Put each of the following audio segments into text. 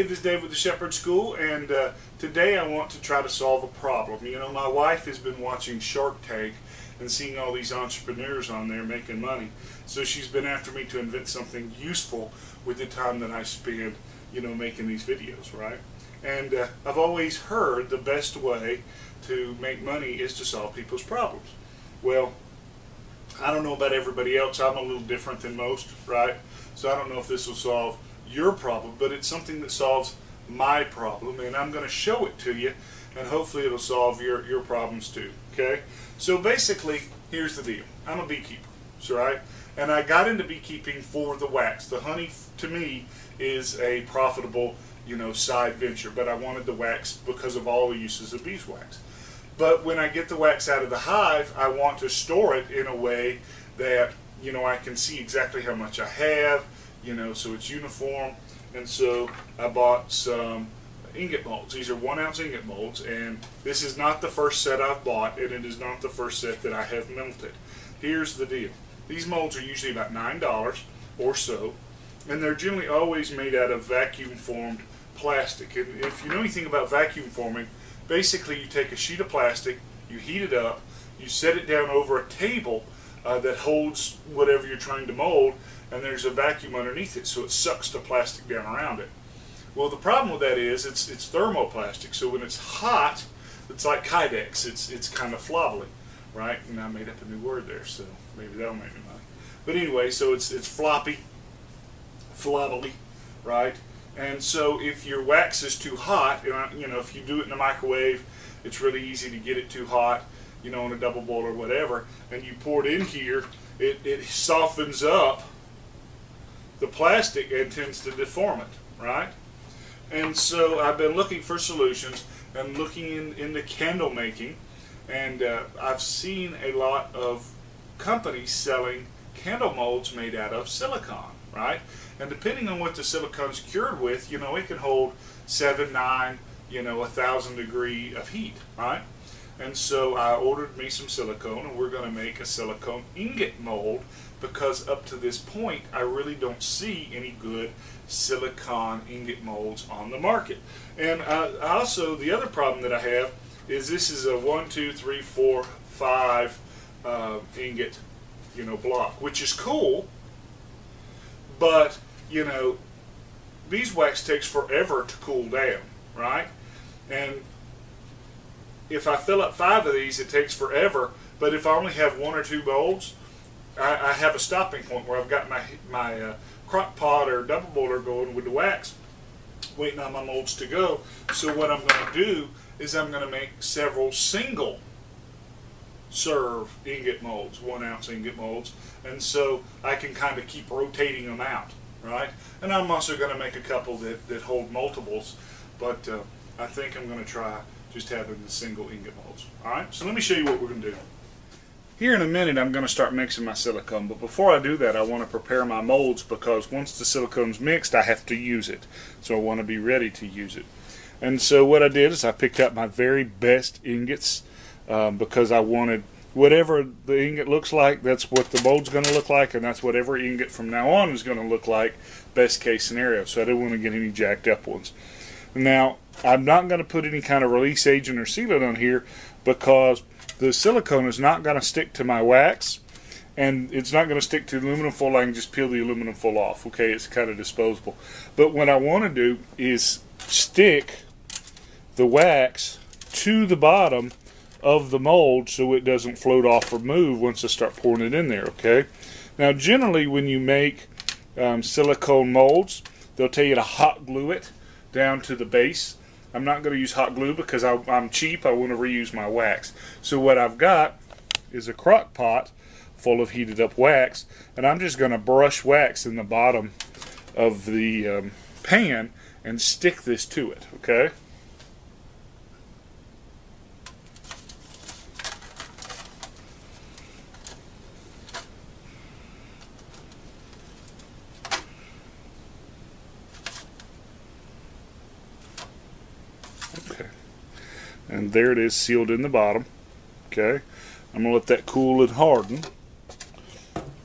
this is Dave with the Shepherd School, and today I want to try to solve a problem. You know, my wife has been watching Shark Tank and seeing all these entrepreneurs on there making money. So she's been after me to invent something useful with the time that I spend, you know, making these videos, right? And I've always heard the best way to make money is to solve people's problems. Well, I don't know about everybody else. I'm a little different than most, right? So I don't know if this will solve your problem, but it's something that solves my problem, and I'm going to show it to you, and hopefully it'll solve your problems too, okay? So basically, here's the deal. I'm a beekeeper, so right? And I got into beekeeping for the wax. The honey, to me, is a profitable, you know, side venture, but I wanted the wax because of all the uses of beeswax. But when I get the wax out of the hive, I want to store it in a way that, you know, I can see exactly how much I have, you know, so it's uniform. And so I bought some ingot molds. These are 1 ounce ingot molds, and this is not the first set I've bought, and it is not the first set that I have melted. Here's the deal. These molds are usually about $9 or so, and they're generally always made out of vacuum formed plastic. And if you know anything about vacuum forming, basically you take a sheet of plastic, you heat it up, you set it down over a table that holds whatever you're trying to mold, and there's a vacuum underneath it, so it sucks the plastic down around it. Well, the problem with that is it's thermoplastic, so when it's hot, it's like Kydex. It's kind of flobbly, right? And I made up a new word there, so maybe that'll make me money. But anyway, so it's floppy, flobbly, right? And so if your wax is too hot, you know, if you do it in a microwave, it's really easy to get it too hot, you know, on a double boil or whatever, and you pour it in here, it softens up the plastic and tends to deform it, right? And so I've been looking for solutions and looking into candle making, and I've seen a lot of companies selling candle molds made out of silicone, right? And depending on what the silicone's cured with, you know, it can hold 7, 9, you know, 1,000 degrees of heat, right? And so I ordered me some silicone, and we're going to make a silicone ingot mold, because up to this point I really don't see any good silicone ingot molds on the market. And also the other problem that I have is this is a 1, 2, 3, 4, 5 ingot, you know, block, which is cool, but you know, beeswax takes forever to cool down, right? And if I fill up 5 of these, it takes forever. But if I only have 1 or 2 molds, I have a stopping point where I've got my crock pot or double boiler going with the wax, waiting on my molds to go. So what I'm going to do is I'm going to make several single serve ingot molds, 1 ounce ingot molds, and so I can kind of keep rotating them out, right? And I'm also going to make a couple that hold multiples, but I think I'm going to try just having the single ingot molds. Alright, so let me show you what we're going to do. Here in a minute I'm going to start mixing my silicone, but before I do that I want to prepare my molds, because once the silicone's mixed I have to use it. So I want to be ready to use it. And so what I did is I picked out my very best ingots, because I wanted whatever the ingot looks like, that's what the mold's going to look like, and that's what every ingot from now on is going to look like, best case scenario. So I didn't want to get any jacked up ones. Now, I'm not going to put any kind of release agent or sealant on here, because the silicone is not going to stick to my wax, and it's not going to stick to the aluminum foil. I can just peel the aluminum foil off. Okay, it's kind of disposable. But what I want to do is stick the wax to the bottom of the mold so it doesn't float off or move once I start pouring it in there, okay? Now, generally when you make silicone molds, they'll tell you to hot glue it down to the base. I'm not going to use hot glue because I'm cheap. I want to reuse my wax. So what I've got is a crock pot full of heated up wax, and I'm just going to brush wax in the bottom of the pan and stick this to it, okay? And there it is, sealed in the bottom. Okay, I'm going to let that cool and harden.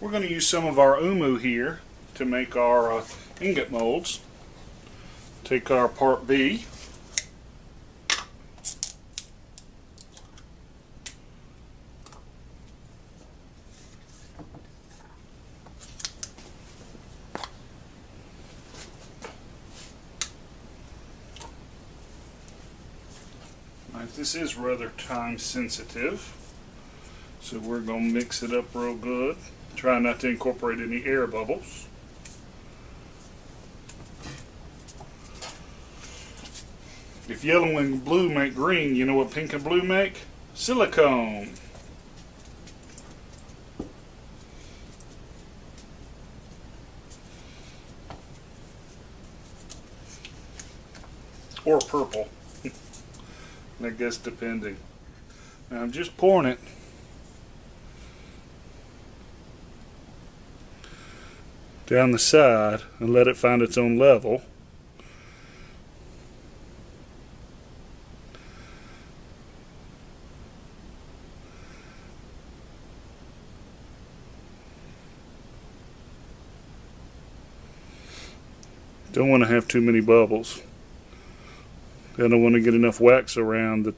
We're going to use some of our OOMOO here to make our ingot molds. take our part B. This is rather time sensitive, so we're going to mix it up real good. Try not to incorporate any air bubbles. If yellow and blue make green, you know what pink and blue make? Silicone. Or purple. I guess depending. Now I'm just pouring it down the side and let it find its own level. Don't want to have too many bubbles. I don't want to get enough wax around the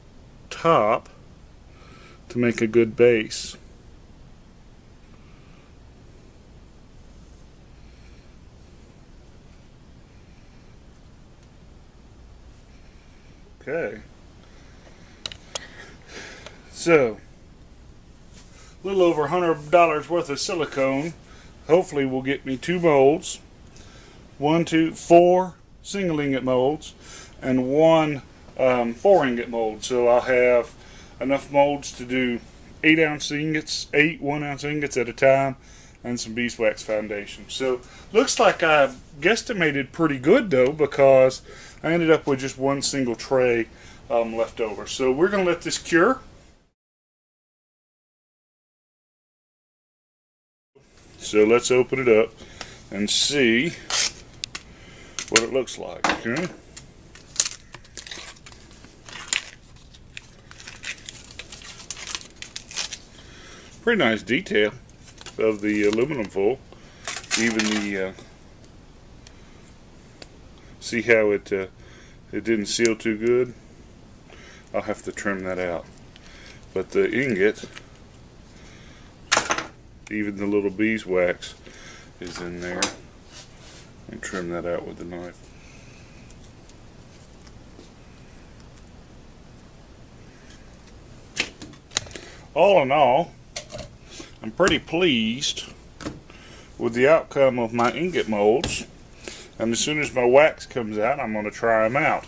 top to make a good base. Okay. So, a little over $100 worth of silicone hopefully will get me 2 molds. 4 single ingot molds and 1 4 ingot mold. So I'll have enough molds to do 8-ounce ingots, 8 1-ounce ingots at a time, and some beeswax foundation. So looks like I guesstimated pretty good though, because I ended up with just 1 single tray left over. So we're going to let this cure. So let's open it up and see what it looks like. Okay. Pretty nice detail of the aluminum foil. Even the see how it didn't seal too good. I'll have to trim that out. But the ingot, even the little beeswax is in there. And trim that out with the knife. All in all, I'm pretty pleased with the outcome of my ingot molds, and as soon as my wax comes out, I'm going to try them out.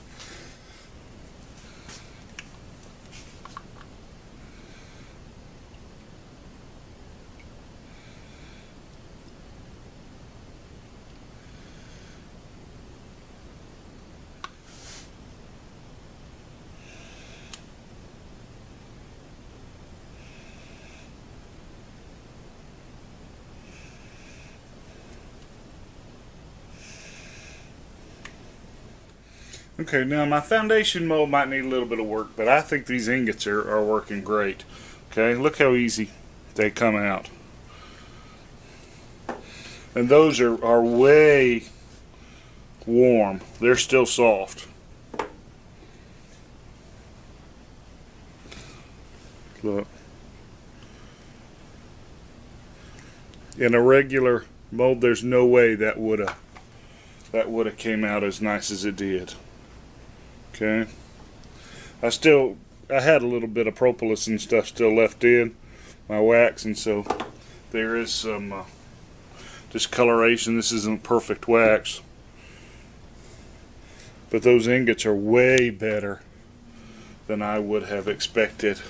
Okay, now my foundation mold might need a little bit of work, but I think these ingots are working great. Okay, look how easy they come out. And those are way warm. They're still soft. Look. In a regular mold, there's no way that would have came out as nice as it did. Okay, I had a little bit of propolis and stuff still left in my wax, and so there is some discoloration. This isn't perfect wax, but those ingots are way better than I would have expected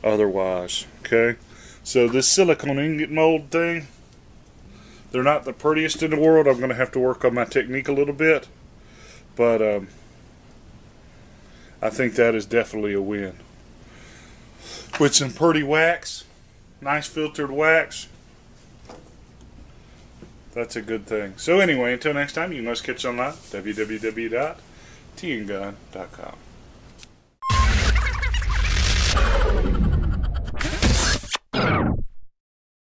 otherwise. Okay, so this silicone ingot mold thing, they're not the prettiest in the world. I'm going to have to work on my technique a little bit, but I think that is definitely a win. With some pretty wax, nice filtered wax, that's a good thing. So anyway, until next time, you must catch online, www.tingun.com.